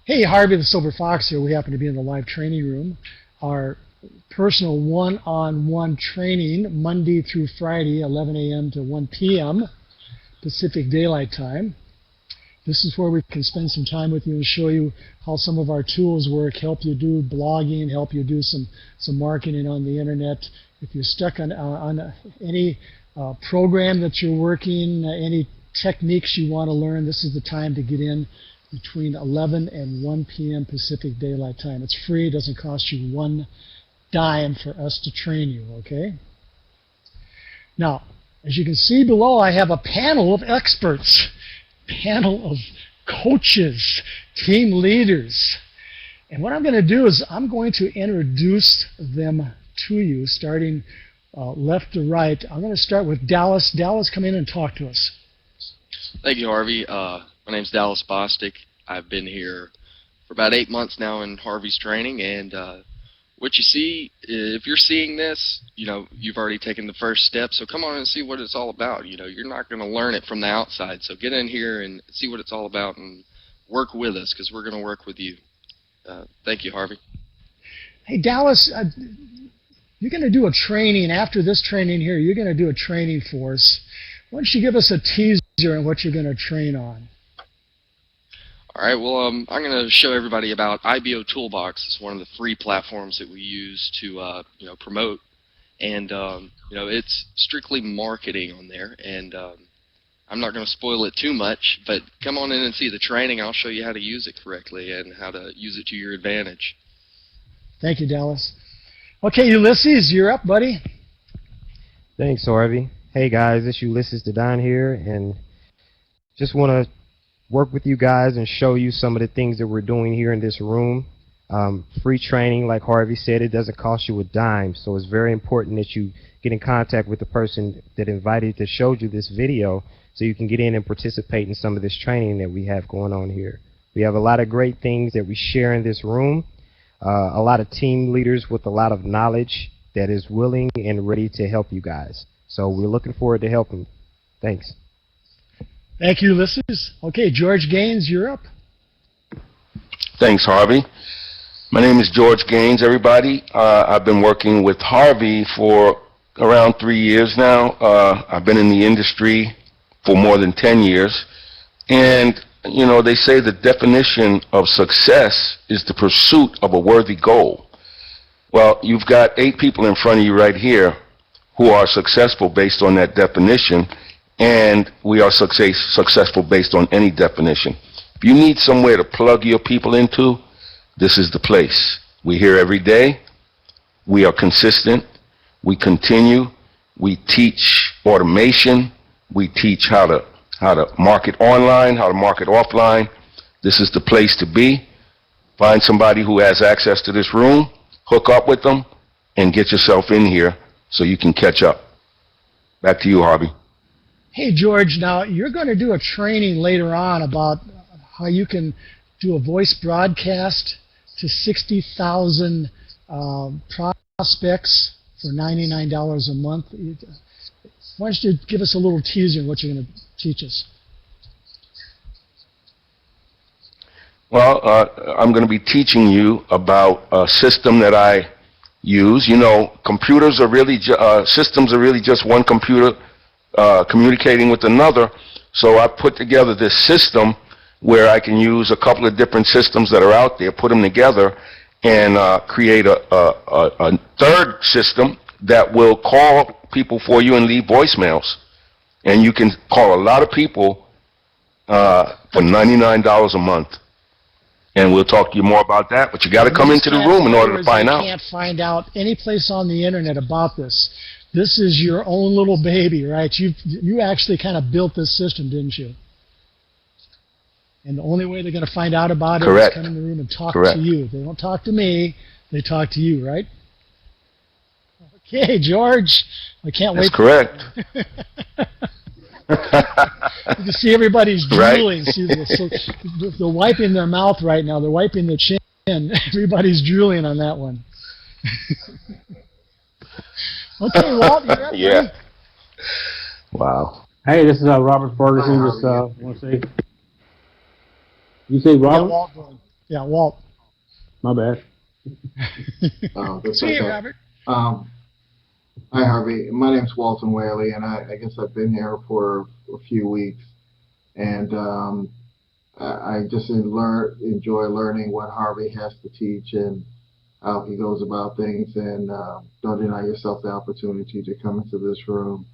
Hey, Harvey the Silver Fox here. We happen to be in the live training room. Our personal one-on-one training, Monday through Friday, 11 a.m. to 1 p.m. Pacific Daylight Time. This is where we can spend some time with you and show you how some of our tools work, help you do blogging, help you do some marketing on the internet. If you're stuck on any program that you're working, any techniques you want to learn, this is the time to get in between 11 and 1 p.m. Pacific Daylight Time. It's free. It doesn't cost you one dime for us to train you, okay? Now, as you can see below, I have a panel of experts, panel of coaches, team leaders. And what I'm going to do is I'm going to introduce them to you, starting left to right. I'm going to start with Dallas. Dallas, come in and talk to us. Thank you, Harvey. My name's Dallas Bostic. I've been here for about 8 months now in Harvey's training, and what you see, if you're seeing this, you know, you've already taken the first step, so come on and see what it's all about. You know, you're not going to learn it from the outside, so get in here and see what it's all about and work with us, because we're going to work with you. Thank you, Harvey. Hey, Dallas, you're going to do a training. After this training here, you're going to do a training for us. Why don't you give us a teaser on what you're going to train on? All right, well, I'm going to show everybody about IBO Toolbox. It's one of the free platforms that we use to, you know, promote. And, you know, it's strictly marketing on there. And I'm not going to spoil it too much, but come on in and see the training. I'll show you how to use it correctly and how to use it to your advantage. Thank you, Dallas. Okay, Ulysses, you're up, buddy. Thanks, Harvey. Hey, guys, it's Ulysses Dedon here, and just want to work with you guys and show you some of the things that we're doing here in this room. Free training, like Harvey said, it doesn't cost you a dime, so it's very important that you get in contact with the person that invited that showed you this video so you can get in and participate in some of this training that we have going on here. We have a lot of great things that we share in this room, a lot of team leaders with a lot of knowledge that is willing and ready to help you guys. So we're looking forward to helping. Thanks. Thank you, Ulysses. Okay, George Gaines, you're up. Thanks, Harvey. My name is George Gaines, everybody. I've been working with Harvey for around 3 years now. I've been in the industry for more than 10 years. And, you know, they say the definition of success is the pursuit of a worthy goal. Well, you've got 8 people in front of you right here who are successful based on that definition, and we are successful based on any definition. If you need somewhere to plug your people into, this is the place. We're here every day. We are consistent. We continue. We teach automation. We teach how to market online, how to market offline. This is the place to be. Find somebody who has access to this room, hook up with them, and get yourself in here so you can catch up. Back to you, Harvey. Hey, George, now you're going to do a training later on about how you can do a voice broadcast to 60,000 prospects for $99 a month. Why don't you give us a little teaser on what you're going to teach us? Well, I'm going to be teaching you about a system that I use. You know, computers are really, systems are really just one computer communicating with another. So I put together this system where I can use a couple of different systems that are out there, put them together, and create a third system that will call people for you and leave voicemails. And you can call a lot of people for $99 a month. And we'll talk to you more about that, but you got to come into the room in order to find out. You can't find out any place on the internet about this. This is your own little baby, right? You actually kind of built this system, didn't you? And the only way they're going to find out about it is come in the room and talk to you. They don't talk to me, they talk to you, right? Okay, George, I can't wait. That's correct. You can see everybody's drooling. See, they're wiping their mouth right now. They're wiping their chin. Everybody's drooling on that one. Okay, Walt, you're up. Yeah. Wow. Hey, this is Robert Ferguson. Just want to say, you say Robert? Yeah, Walt, Yeah, Walt. My bad. That's See you, okay. Robert. Hi, Harvey. My name's Walton Whaley, and I guess I've been here for a few weeks, and I just enjoy learning what Harvey has to teach and how he goes about things. And don't deny yourself the opportunity to come into this room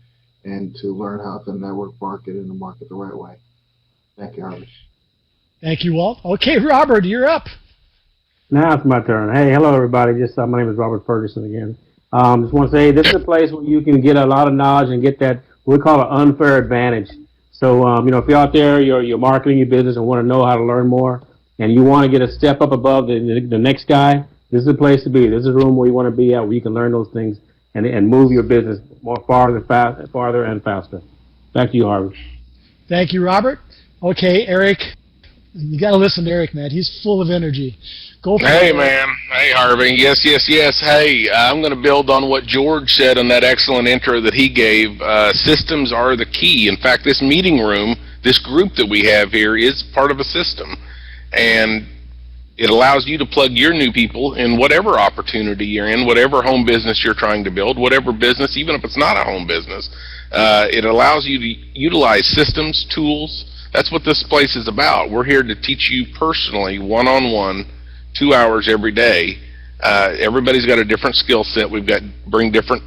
and to learn how to network market and to market the right way. Thank you, Harvey. Thank you, Walt. Okay, Robert, you're up. Now it's my turn. Hey, hello everybody. My name is Robert Ferguson again. Just want to say this is a place where you can get a lot of knowledge and get that what we call an unfair advantage. So if you're out there, you're marketing your business and want to know how to learn more, and you want to get a step up above the next guy, this is the place to be. This is a room where you want to be at, where you can learn those things and move your business more farther and faster. Back to you, Harvey. Thank you, Robert. Okay, Eric. You got to listen to Eric, man. He's full of energy. Go for it. Hey, man. Hey, Harvey. Yes. Hey, I'm going to build on what George said in that excellent intro that he gave. Systems are the key. In fact, this meeting room, this group that we have here is part of a system. And it allows you to plug your new people in whatever opportunity you're in, whatever home business you're trying to build, whatever business, even if it's not a home business. It allows you to utilize systems, tools. That's what this place is about. We're here to teach you personally, one-on-one, 2 hours every day. Everybody's got a different skill set. We've got bring different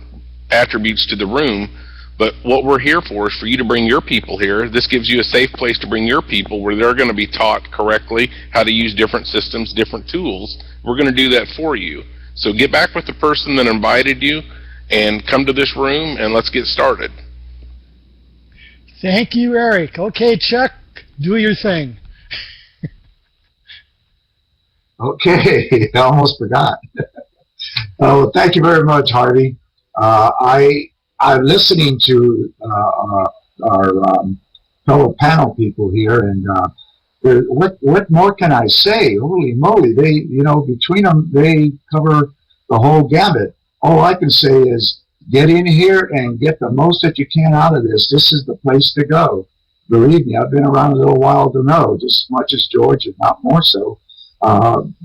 attributes to the room. But what we're here for is for you to bring your people here. This gives you a safe place to bring your people where they're going to be taught correctly how to use different systems, different tools. We're going to do that for you. So get back with the person that invited you and come to this room and let's get started. Thank you, Eric. Okay, Chuck, do your thing. Okay, I almost forgot. Oh, thank you very much, Harvey. I'm listening to our fellow panel people here, and what more can I say? Holy moly, they between them they cover the whole gamut. All I can say is get in here and get the most that you can out of this. This is the place to go. Believe me, I've been around a little while to know, just as much as George, if not more so.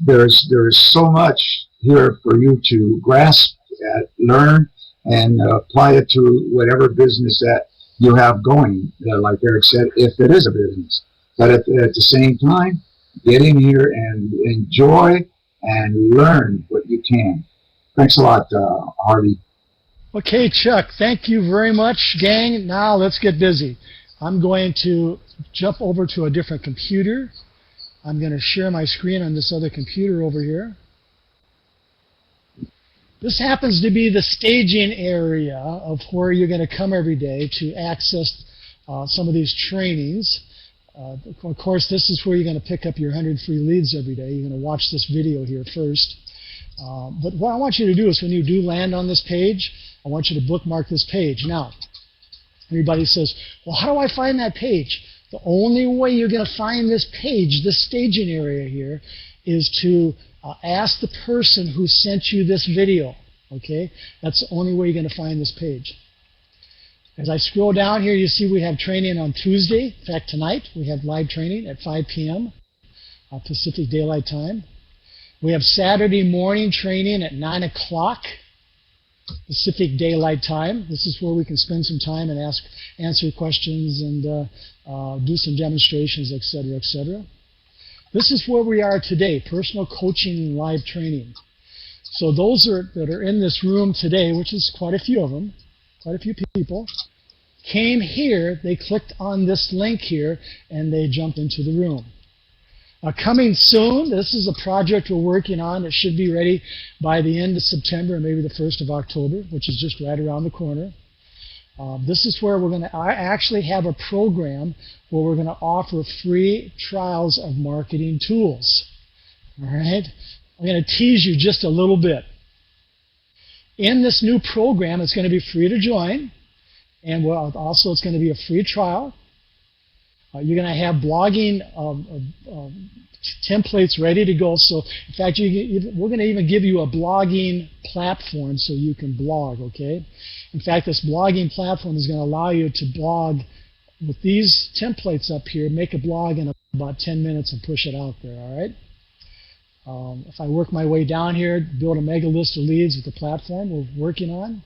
There's so much here for you to grasp, learn, and apply it to whatever business that you have going. Like Eric said, if it is a business. But at the same time, get in here and enjoy and learn what you can. Thanks a lot, Harvey. Okay, Chuck, thank you very much, gang. Now let's get busy. I'm going to jump over to a different computer. I'm going to share my screen on this other computer over here. This happens to be the staging area of where you're going to come every day to access some of these trainings. Of course, this is where you're going to pick up your 100 free leads every day. You're going to watch this video here first. But what I want you to do is when you do land on this page, I want you to bookmark this page. Now, everybody says, well, how do I find that page? The only way you're going to find this page, this staging area here, is to ask the person who sent you this video. Okay? That's the only way you're going to find this page. As I scroll down here, you see we have training on Tuesday. In fact, tonight we have live training at 5 p.m. Pacific Daylight Time. We have Saturday morning training at 9 o'clock Pacific Daylight Time. This is where we can spend some time and answer questions and do some demonstrations, etc., etc. This is where we are today, personal coaching and live training. So those that are in this room today, which is quite a few of them, quite a few people, came here, they clicked on this link here, and they jumped into the room. Coming soon, this is a project we're working on. It should be ready by the end of September, maybe the 1st of October, which is just right around the corner. This is where we're going to actually have a program where we're going to offer free trials of marketing tools. All right? I'm going to tease you just a little bit. In this new program, it's going to be free to join, and also it's going to be a free trial. You're going to have blogging templates ready to go. So, in fact, we're going to even give you a blogging platform so you can blog, okay? In fact, this blogging platform is going to allow you to blog with these templates up here, make a blog in about 10 minutes and push it out there, all right? If I work my way down here, build a mega list of leads with the platform we're working on.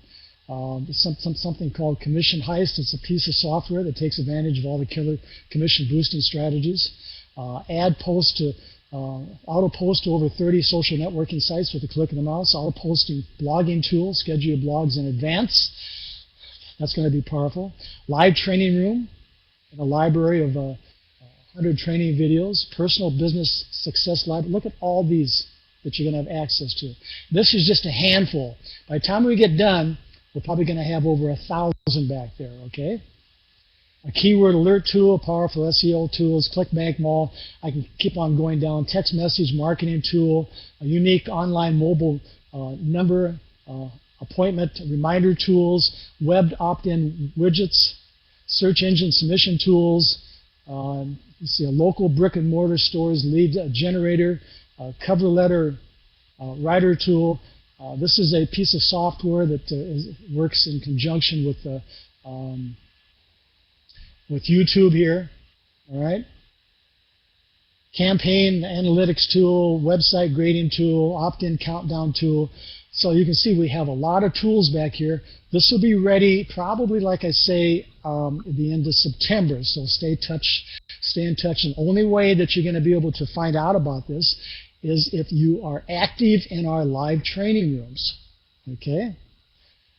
Something called Commission Heist. It's a piece of software that takes advantage of all the killer commission boosting strategies. Add post to auto post to over 30 social networking sites with a click of the mouse. Auto posting blogging tool. Schedule your blogs in advance. That's going to be powerful. Live training room. A library of 100 training videos. Personal business success library. Look at all these that you're going to have access to. This is just a handful. By the time we get done, we're probably going to have over 1,000 back there, okay? A keyword alert tool, powerful SEO tools, ClickBank Mall. I can keep on going down. Text message marketing tool, a unique online mobile number, appointment reminder tools, web opt-in widgets, search engine submission tools. Let's see, a local brick and mortar stores lead generator, cover letter writer tool. This is a piece of software that works in conjunction with YouTube here. All right. Campaign analytics tool, website grading tool, opt-in countdown tool. So you can see we have a lot of tools back here. This will be ready probably, like I say, at the end of September. So stay in touch. And the only way that you're going to be able to find out about this is if you are active in our live training rooms. Okay?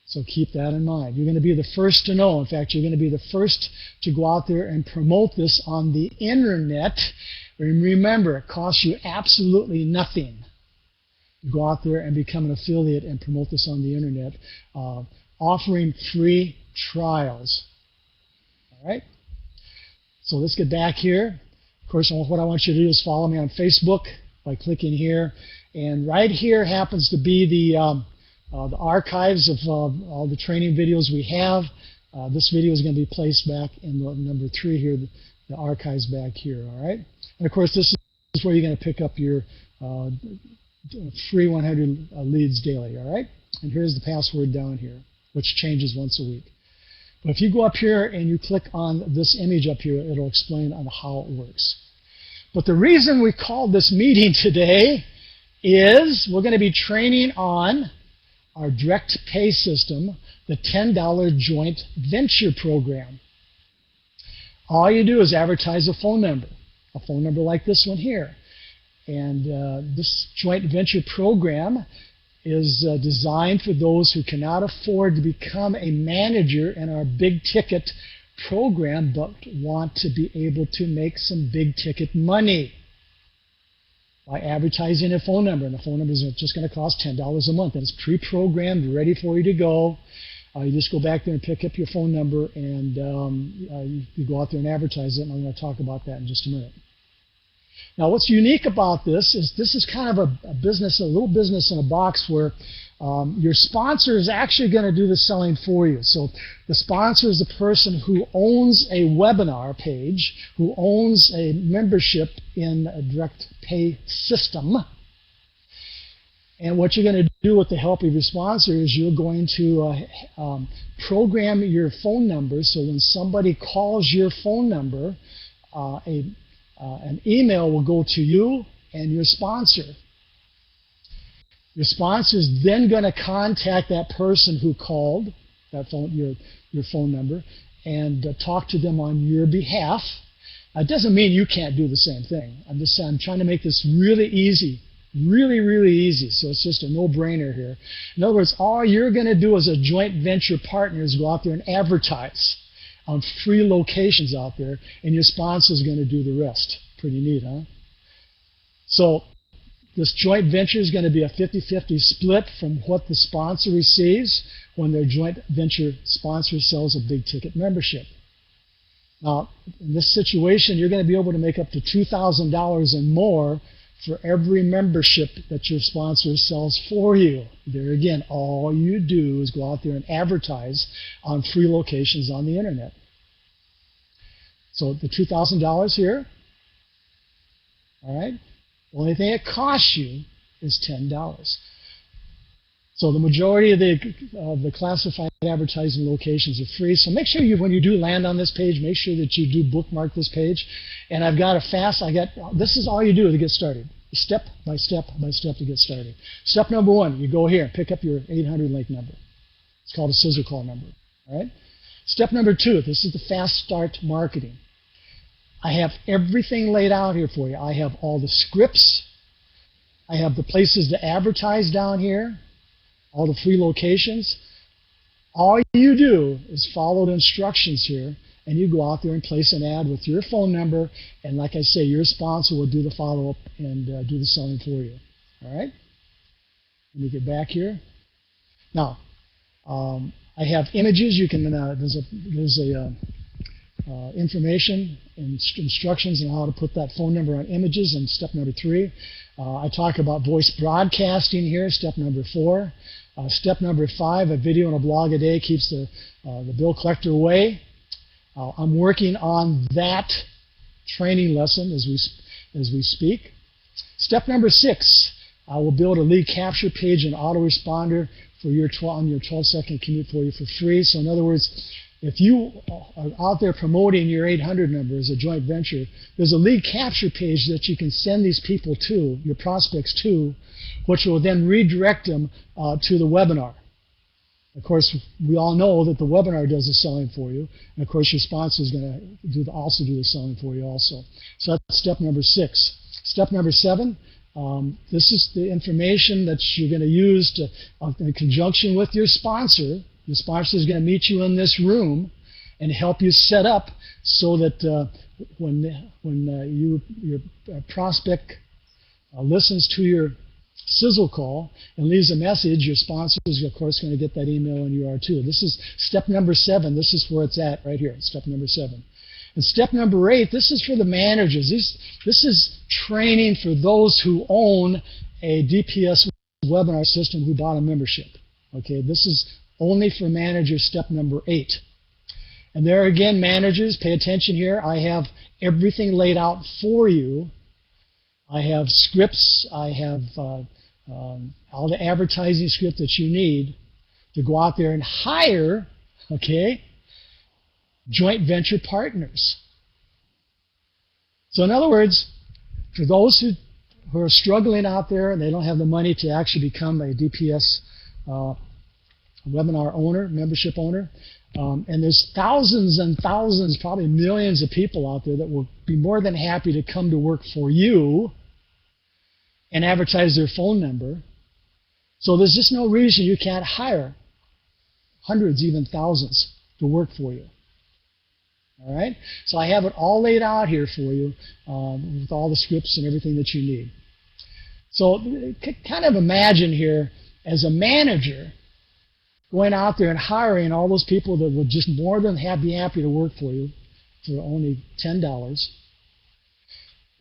So keep that in mind. You're going to be the first to know. In fact, you're going to be the first to go out there and promote this on the internet. And remember, it costs you absolutely nothing to go out there and become an affiliate and promote this on the internet, offering free trials. All right? So let's get back here. Of course, what I want you to do is follow me on Facebook by clicking here. And right here happens to be the archives of all the training videos we have. This video is going to be placed back in the number 3 here, the archives back here, all right? And of course, this is where you're going to pick up your free 100 leads daily, all right? And here's the password down here, which changes once a week. But if you go up here and you click on this image up here, it'll explain on how it works. But the reason we called this meeting today is we're going to be training on our direct pay system, the $10 joint venture program. All you do is advertise a phone number like this one here. And this joint venture program is designed for those who cannot afford to become a manager in our big ticket program but want to be able to make some big ticket money by advertising a phone number. And the phone number is just going to cost $10 a month. And it's pre-programmed, ready for you to go. You just go back there and pick up your phone number, and you go out there and advertise it. And I'm going to talk about that in just a minute. Now, what's unique about this is kind of a business, a little business in a box where your sponsor is actually going to do the selling for you. So the sponsor is the person who owns a webinar page, who owns a membership in a direct pay system. And what you're going to do with the help of your sponsor is you're going to program your phone number so when somebody calls your phone number, an email will go to you and your sponsor. Your sponsor is then going to contact that person who called that phone, your phone number, and talk to them on your behalf. It doesn't mean you can't do the same thing. I'm trying to make this really easy, really, really easy. So it's just a no-brainer here. In other words, all you're going to do as a joint venture partner is go out there and advertise on free locations out there, and your sponsor is going to do the rest. Pretty neat, huh? So this joint venture is going to be a 50-50 split from what the sponsor receives when their joint venture sponsor sells a big ticket membership. Now, in this situation, you're going to be able to make up to $2,000 and more for every membership that your sponsor sells for you. There again, all you do is go out there and advertise on free locations on the internet. So the $2,000 here, all right? The only thing it costs you is $10. So the majority of the classified advertising locations are free. So make sure when you do land on this page, make sure that you do bookmark this page. And I've got this is all you do to get started. step by step by step to get started. Step number one, you go here and pick up your 800 link number. It's called a sizzle call number. All right. Step number two, this is the fast start marketing. I have everything laid out here for you. I have all the scripts. I have the places to advertise down here, all the free locations. All you do is follow the instructions here, and you go out there and place an ad with your phone number, and like I say, your sponsor will do the follow-up and do the selling for you. All right? Let me get back here. Now, I have images. You can there's information and instructions on how to put that phone number on images in step number 3. I talk about voice broadcasting here, step number 4. Step number 5, a video and a blog a day keeps the bill collector away. I'm working on that training lesson as we speak. Step number 6, I will build a lead capture page and autoresponder for your 12-second commute for you for free. So in other words, if you are out there promoting your 800 number as a joint venture, there's a lead capture page that you can send these people to, your prospects to, which will then redirect them to the webinar. Of course, we all know that the webinar does the selling for you, and of course your sponsor is going to also do the selling for you also. So that's step number 6. Step number 7, this is the information that you're going to use to, in conjunction with your sponsor. Your sponsor is going to meet you in this room and help you set up so that when your prospect listens to your sizzle call and leaves a message, your sponsor is of course going to get that email and you are too. This is step number 7. This is where it's at right here, step number 7. And step number 8, this is for the managers. This is training for those who own a DPS webinar system who bought a membership. Okay, this is only for managers, step number 8. And there again, managers, pay attention here. I have everything laid out for you. I have scripts. I have all the advertising script that you need to go out there and hire, okay, joint venture partners. So in other words, for those who are struggling out there and they don't have the money to actually become a DPS webinar owner, membership owner, and there's thousands and thousands, probably millions of people out there that will be more than happy to come to work for you and advertise their phone number. So there's just no reason you can't hire hundreds, even thousands, to work for you. All right? So I have it all laid out here for you with all the scripts and everything that you need. So kind of imagine here, as a manager, going out there and hiring all those people that would just more than be happy to work for you for only $10.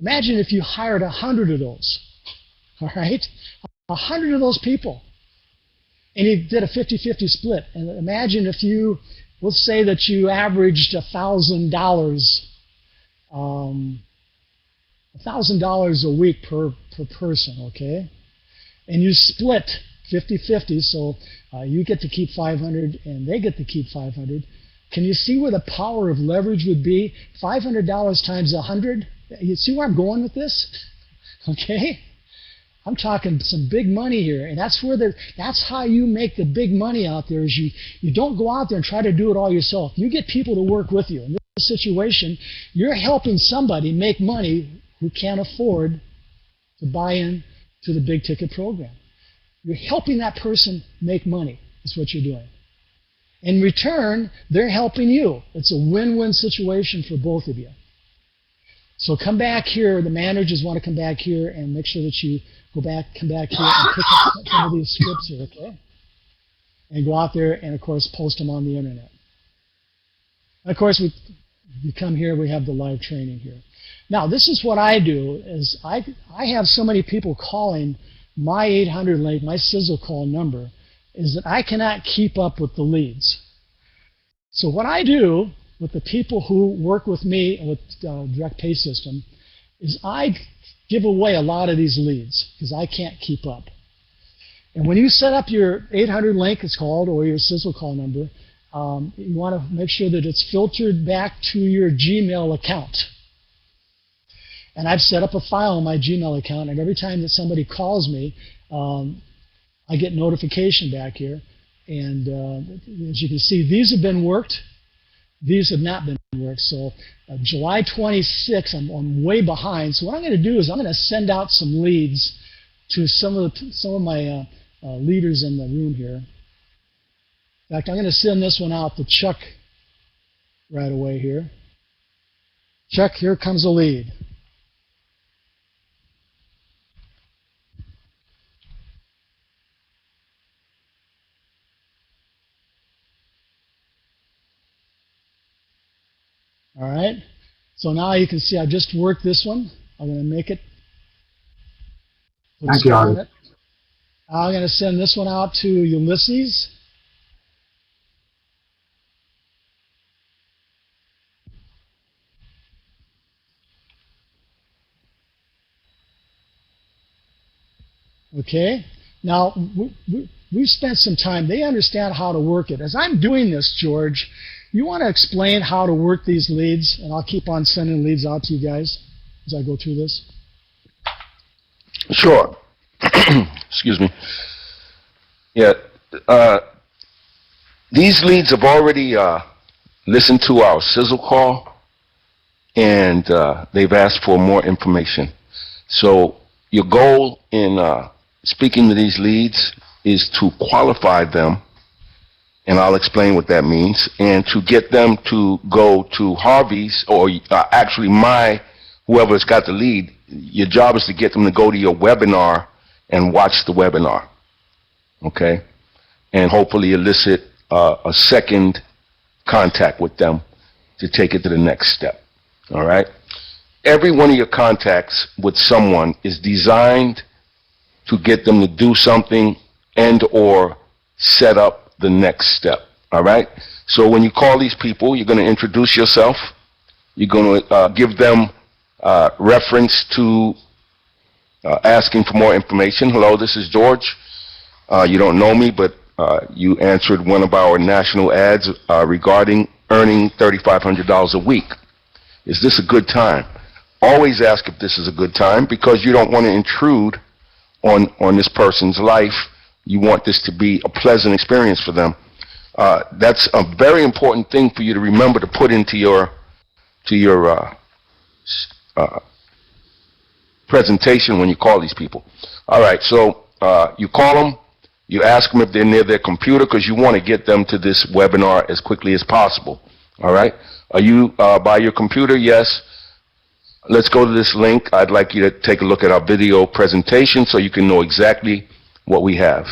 Imagine if you hired 100 of those. All right? 100 of those people. And you did a 50-50 split. And imagine if you, let's say that you averaged $1,000 $1,000 a week per person, okay? And you split 50-50, so you get to keep 500 and they get to keep 500. Can you see where the power of leverage would be? $500 times 100. You see where I'm going with this? Okay? I'm talking some big money here, and that's how you make the big money out there. Is you don't go out there and try to do it all yourself. You get people to work with you. In this situation, you're helping somebody make money who can't afford to buy in to the big ticket program. You're helping that person make money. That's what you're doing. In return, they're helping you. It's a win-win situation for both of you. So come back here. The managers want to come back here and make sure that you come back here and pick up some of these scripts here, okay? And go out there and, of course, post them on the internet. And of course, you come here, we have the live training here. Now, this is what I do, is I have so many people calling my 800 link, my sizzle call number, is that I cannot keep up with the leads. So what I do with the people who work with me with direct pay system is I give away a lot of these leads because I can't keep up. And when you set up your 800 link, it's called, or your sizzle call number, you want to make sure that it's filtered back to your Gmail account. And I've set up a file on my Gmail account, and every time that somebody calls me, I get notification back here. And as you can see, these have been worked. These have not been worked. So July 26th, I'm way behind. So what I'm going to do is I'm going to send out some leads to some of my leaders in the room here. In fact, I'm going to send this one out to Chuck right away here. Chuck, here comes a lead. All right, so now you can see I just worked this one. I'm going to make it. Thank you, Harvey. I'm going to send this one out to Ulysses. Okay, now we've spent some time. They understand how to work it. As I'm doing this, George, you want to explain how to work these leads, and I'll keep on sending leads out to you guys as I go through this. Sure. Excuse me. Yeah. These leads have already listened to our sizzle call, and they've asked for more information. So your goal in speaking to these leads is to qualify them, and I'll explain what that means, and to get them to go to Harvey's, or actually whoever's got the lead. Your job is to get them to go to your webinar and watch the webinar, okay? And hopefully elicit a second contact with them to take it to the next step, all right? Every one of your contacts with someone is designed to get them to do something and or set up the next step, all right? So when you call these people, you're going to introduce yourself. You're going to give them reference to asking for more information. Hello, this is George. You don't know me, but you answered one of our national ads regarding earning $3,500 a week. Is this a good time? Always ask if this is a good time, because you don't want to intrude on this person's life. You want this to be a pleasant experience for them. That's a very important thing for you to remember to put into your presentation when you call these people. All right, so you call them, you ask them if they're near their computer, because you want to get them to this webinar as quickly as possible. All right, are you by your computer? Yes. Let's go to this link. I'd like you to take a look at our video presentation so you can know exactly what we have.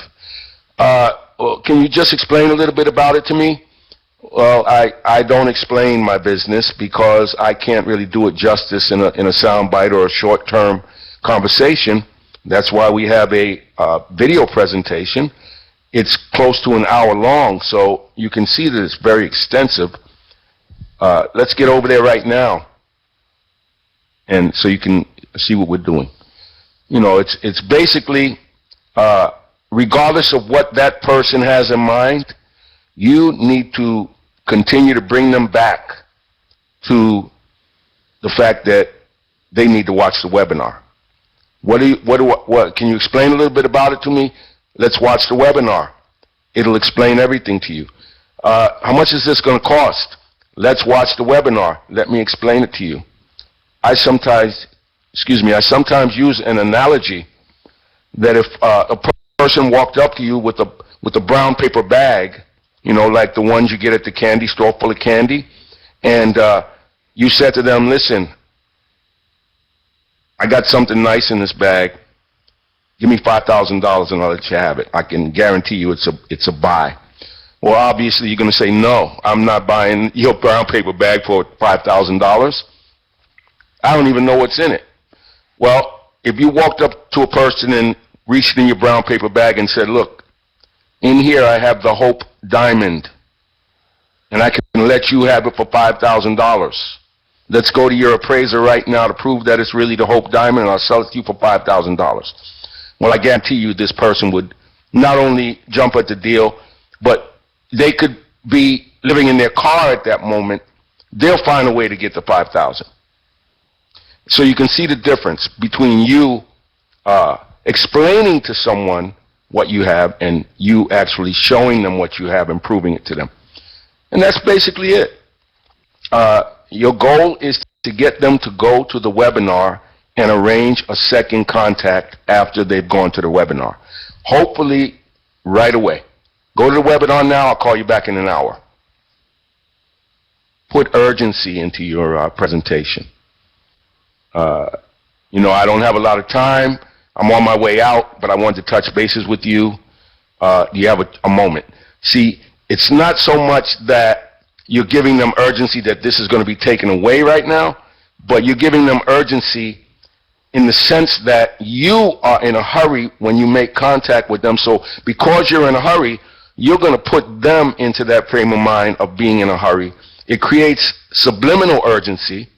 Can you just explain a little bit about it to me? Well, I don't explain my business because I can't really do it justice in a sound bite or a short-term conversation. That's why we have a video presentation. It's close to an hour long, so you can see that it's very extensive. Let's get over there right now, and so you can see what we're doing. You know, it's basically, regardless of what that person has in mind, you need to continue to bring them back to the fact that they need to watch the webinar. What can you explain a little bit about it to me? Let's watch the webinar. It'll explain everything to you. How much is this going to cost? Let's watch the webinar. Let me explain it to you. I sometimes use an analogy that if a person walked up to you with a brown paper bag, you know, like the ones you get at the candy store full of candy, and you said to them, listen, I got something nice in this bag. Give me $5,000 and I'll let you have it. I can guarantee you it's a buy. Well, obviously you're going to say, no, I'm not buying your brown paper bag for $5,000. I don't even know what's in it. Well, if you walked up to a person and reached in your brown paper bag and said, look, in here I have the Hope Diamond, and I can let you have it for $5,000. Let's go to your appraiser right now to prove that it's really the Hope Diamond, and I'll sell it to you for $5,000. Well, I guarantee you this person would not only jump at the deal, but they could be living in their car at that moment. They'll find a way to get the $5,000. So you can see the difference between you explaining to someone what you have and you actually showing them what you have and proving it to them. And that's basically it. Your goal is to get them to go to the webinar and arrange a second contact after they've gone to the webinar. Hopefully right away. Go to the webinar now, I'll call you back in an hour. Put urgency into your presentation. You know, I don't have a lot of time. I'm on my way out, but I wanted to touch bases with you. Do you have a moment? See, it's not so much that you're giving them urgency that this is going to be taken away right now, but you're giving them urgency in the sense that you are in a hurry when you make contact with them. So because you're in a hurry, you're going to put them into that frame of mind of being in a hurry. It creates subliminal urgency,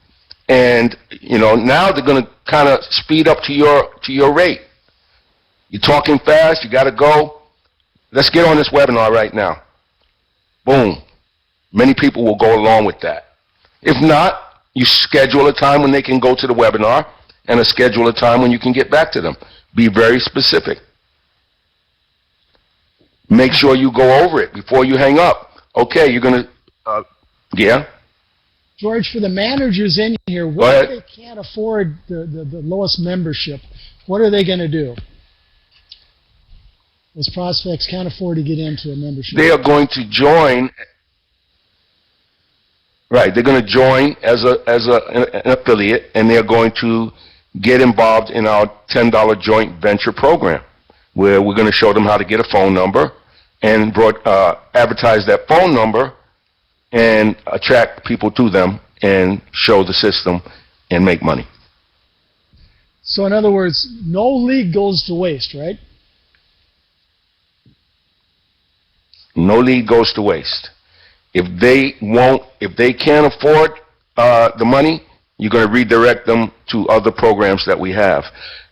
and you know, now they're going to kind of speed up to your rate. You're talking fast, you got to go. Let's get on this webinar right now. Boom. Many people will go along with that. If not, you schedule a time when they can go to the webinar and schedule a time when you can get back to them. Be very specific. Make sure you go over it before you hang up. Okay, you're going to, yeah? George, for the managers in here, what if they can't afford the lowest membership? What are they going to do? Those prospects can't afford to get into a membership. They are going to join. Right, they're going to join as an affiliate, and they're going to get involved in our $10 joint venture program, where we're going to show them how to get a phone number and advertise that phone number and attract people to them and show the system and make money. So in other words, no lead goes to waste, right? No lead goes to waste. If they can't afford the money, you're going to redirect them to other programs that we have.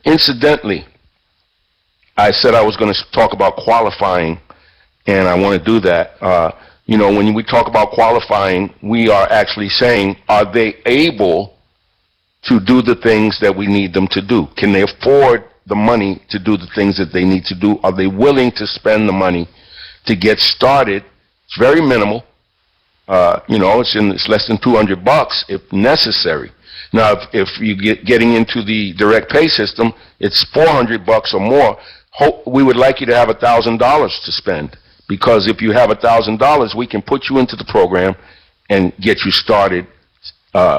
Incidentally, I said I was going to talk about qualifying, and I want to do that. You know, when we talk about qualifying, we are actually saying, are they able to do the things that we need them to do? Can they afford the money to do the things that they need to do? Are they willing to spend the money to get started? It's very minimal. You know, it's less than $200 if necessary. Now, if you getting into the direct pay system, it's $400 or more. We would like you to have $1,000 to spend, because if you have $1,000, we can put you into the program and get you started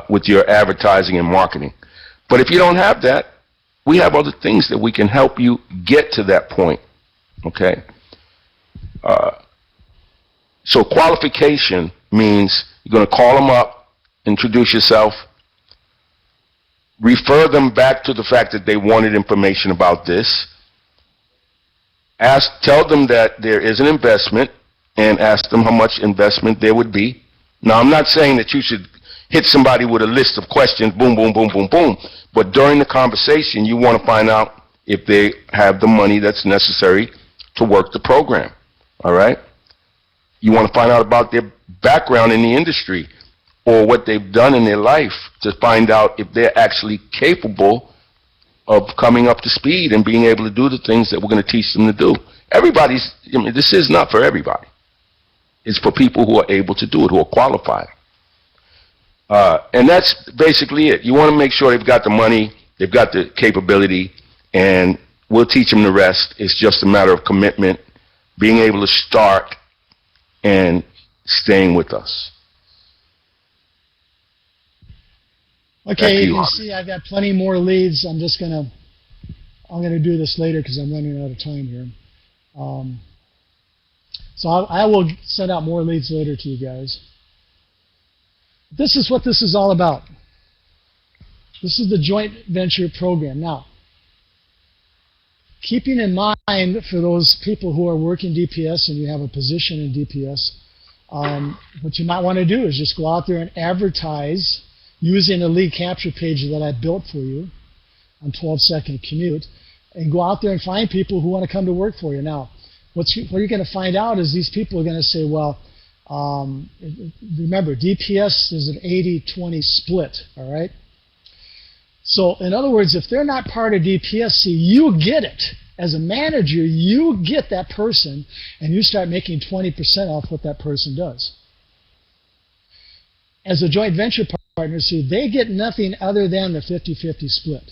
with your advertising and marketing. But if you don't have that, we have other things that we can help you get to that point. Okay. So qualification means you're going to call them up, introduce yourself, refer them back to the fact that they wanted information about this, tell them that there is an investment, and ask them how much investment there would be. Now, I'm not saying that you should hit somebody with a list of questions, boom, boom, boom, boom, boom, but during the conversation, you want to find out if they have the money that's necessary to work the program, all right? You want to find out about their background in the industry or what they've done in their life to find out if they're actually capable of coming up to speed and being able to do the things that we're going to teach them to do. This is not for everybody. It's for people who are able to do it, who are qualified. And that's basically it. You want to make sure they've got the money, they've got the capability, and we'll teach them the rest. It's just a matter of commitment, being able to start, and staying with us. Okay, you can see I've got plenty more leads. I'm gonna do this later because I'm running out of time here. So I will send out more leads later to you guys. This is what this is all about. This is the joint venture program. Now, keeping in mind for those people who are working DPS and you have a position in DPS, what you might want to do is just go out there and advertise using a lead capture page that I built for you on 12-second commute, and go out there and find people who want to come to work for you. Now, what you're going to find out is these people are going to say, well, remember, DPS is an 80-20 split, all right? So in other words, if they're not part of DPS, see, you get it. As a manager, you get that person, and you start making 20% off what that person does. As a joint venture partner, see, they get nothing other than the 50-50 split.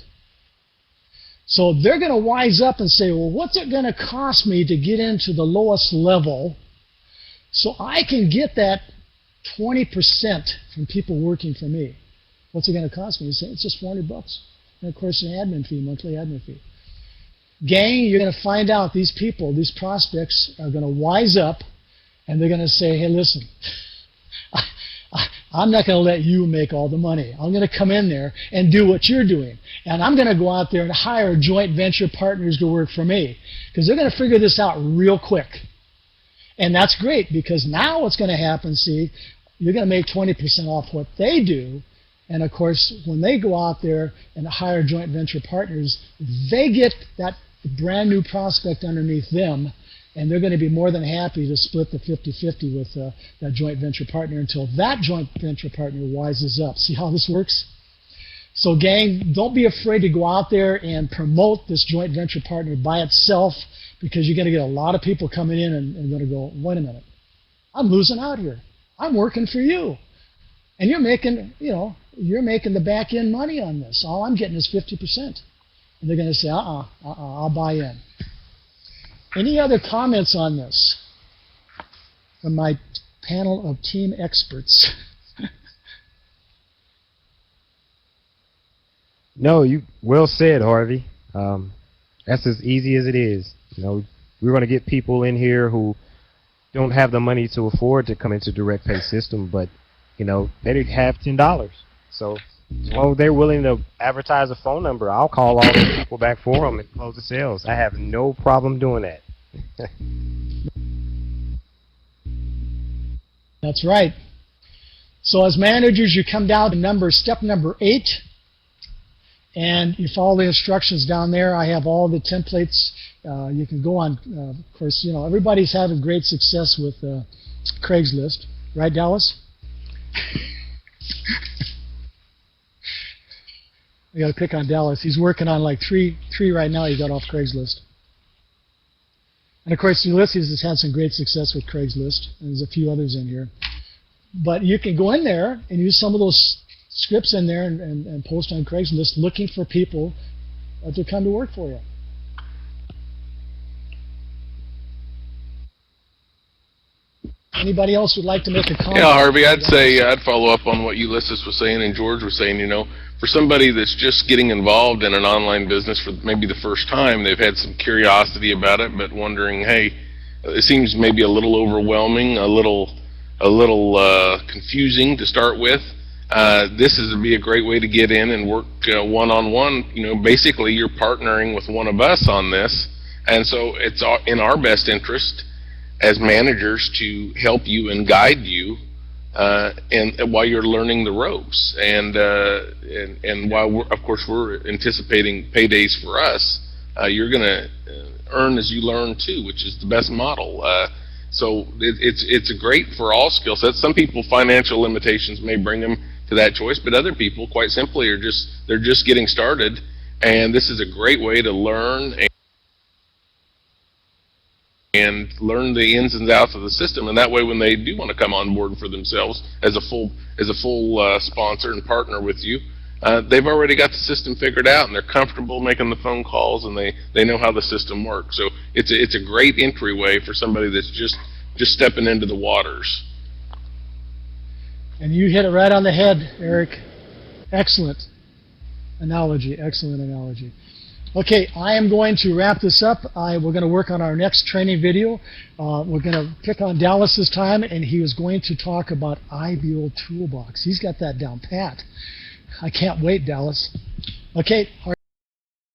So they're going to wise up and say, well, what's it going to cost me to get into the lowest level so I can get that 20% from people working for me? What's it going to cost me? You say, it's just $400. And of course, an admin fee, monthly admin fee. Gang, you're going to find out these people, these prospects are going to wise up, and they're going to say, hey, listen, I'm not going to let you make all the money. I'm going to come in there and do what you're doing. And I'm going to go out there and hire joint venture partners to work for me, because they're going to figure this out real quick. And that's great, because now what's going to happen, see, you're going to make 20% off what they do. And of course, when they go out there and hire joint venture partners, they get that brand new prospect underneath them, and they're going to be more than happy to split the 50-50 with that joint venture partner until that joint venture partner wises up. See how this works? So gang, don't be afraid to go out there and promote this joint venture partner by itself, because you're going to get a lot of people coming in and going to go, wait a minute, I'm losing out here. I'm working for you. And you're making, you're making the back end money on this. All I'm getting is 50%. And they're going to say, I'll buy in. Any other comments on this from my panel of team experts? No, you well said, Harvey. That's as easy as it is. We're going to get people in here who don't have the money to afford to come into direct pay system, but they have $10. So as long as they're willing to advertise a phone number, I'll call all those people back for them and close the sales. I have no problem doing that. That's right. So as managers, you come down to step number 8, and you follow the instructions down there. I have all the templates. You can go on. Of course, everybody's having great success with Craigslist, right, Dallas? I got to pick on Dallas. He's working on like three right now. He got off Craigslist. And of course, Ulysses has had some great success with Craigslist, and there's a few others in here. But you can go in there and use some of those scripts in there and post on Craigslist looking for people to come to work for you. Anybody else would like to make a comment? Yeah, Harvey, I'd follow up on what Ulysses was saying and George was saying. For somebody that's just getting involved in an online business for maybe the first time, they've had some curiosity about it, but wondering, hey, it seems maybe a little overwhelming, a little confusing to start with. This is to be a great way to get in and work one-on-one. Basically, you're partnering with one of us on this, and so it's in our best interest as managers to help you and guide you and while you're learning the ropes, and while of course we're anticipating paydays for us, you're going to earn as you learn too, which is the best model. So it's great for all skill sets. Some people, financial limitations may bring them to that choice, but other people quite simply they're just getting started, and this is a great way to learn and learn the ins and outs of the system, and that way when they do want to come on board for themselves as a full sponsor and partner with you, they've already got the system figured out and they're comfortable making the phone calls, and they know how the system works. So it's a great entryway for somebody that's just stepping into the waters. And you hit it right on the head, Eric. Excellent analogy. Excellent analogy. Okay, I am going to wrap this up. We're going to work on our next training video. We're going to pick on Dallas this time, and he is going to talk about IBO Toolbox. He's got that down pat. I can't wait, Dallas. Okay.